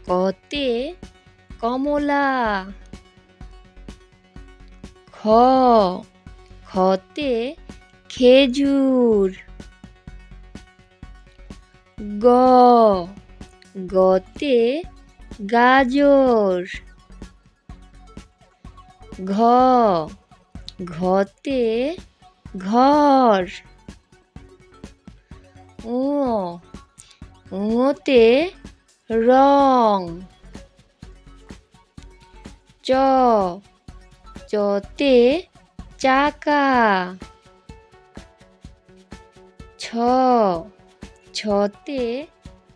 কতে কমলা। খতে খেজুর। গতে গাজর। ঘতে ঘর। ঙতে রং। চতে চাকা। ছতে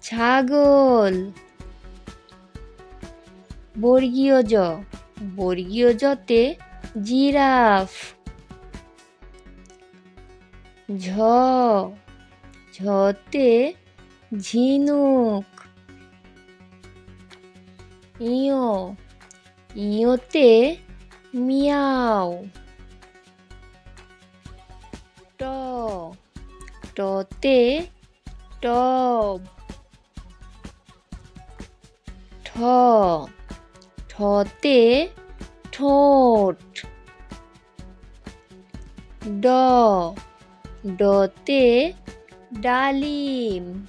ছাগল। বর্গীয় জতে জিরাফ। ঝতে ঝিনুক। ইয়োতে মিয়াও। টতে টব। ঠতে ঠোঁট। ডতে ডালিম।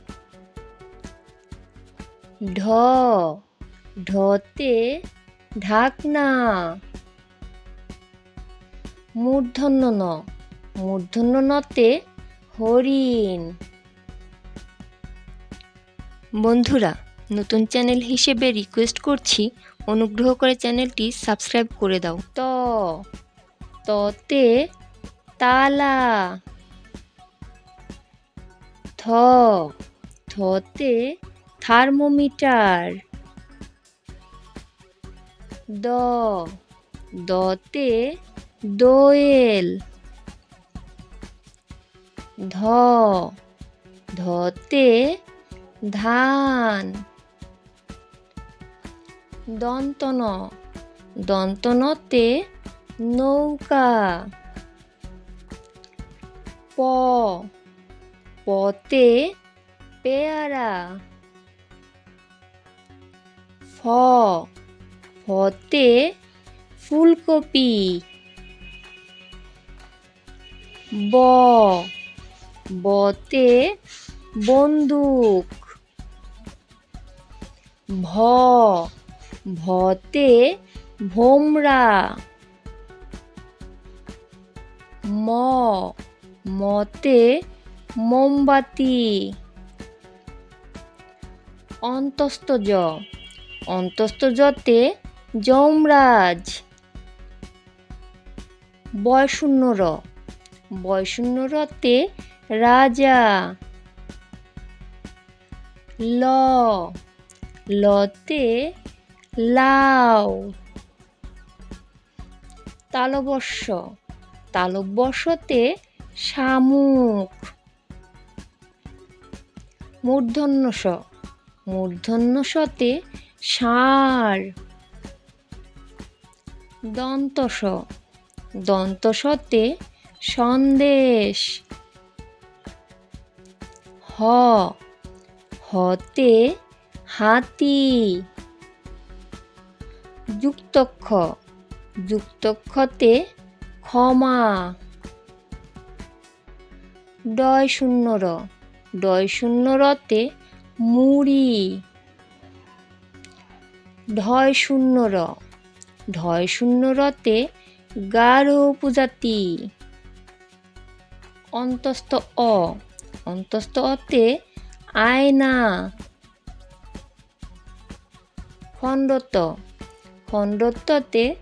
ঢতে ঢাকনা। মূর্ধন্য নতে হরিণ। বন্ধুরা, নতুন চ্যানেল হিসেবে রিকোয়েস্ট করছি, অনুগ্রহ করে চ্যানেলটি সাবস্ক্রাইব করে দাও। ততে তালা। থতে থার্মোমিটার। দতে দোয়েল। ধতে ধান। দন্তনতে নৌকা। পতে পেয়ারা। ফতে ফুলকপি। বতে বন্দুক। ভতে ভোমরা। মতে মোমবাতি। অন্তস্থ জতে যমরাজ। বয়শূন্য রতে রাজা। লতে লাউ। তালব্যস্যতে শামুক। মূর্ধন্য শতে ষাঁড়। দন্তসতে সন্দেশ। হতে হাতি। যুক্তক্ষতে ক্ষমা। ডয়শূন্য রতে মুড়ি। ঢয়শূন্য রতে গাঢ় উপজাতি। অন্তস্থ অতে আয়না। খণ্ডত্বতে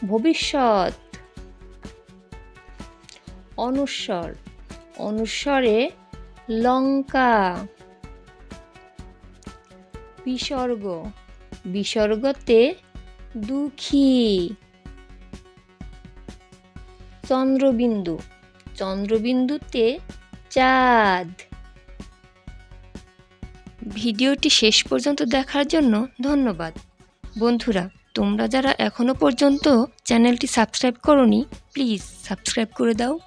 ভবিষ্যৎ। অনুস্বরে লঙ্কা। বিসর্গতে দুঃখী। চন্দ্রবিন্দুতে চাঁদ। ভিডিওটি শেষ পর্যন্ত দেখার জন্য ধন্যবাদ। বন্ধুরা, তোমরা যারা এখনো পর্যন্ত চ্যানেলটি সাবস্ক্রাইব করোনি, প্লিজ সাবস্ক্রাইব করে দাও।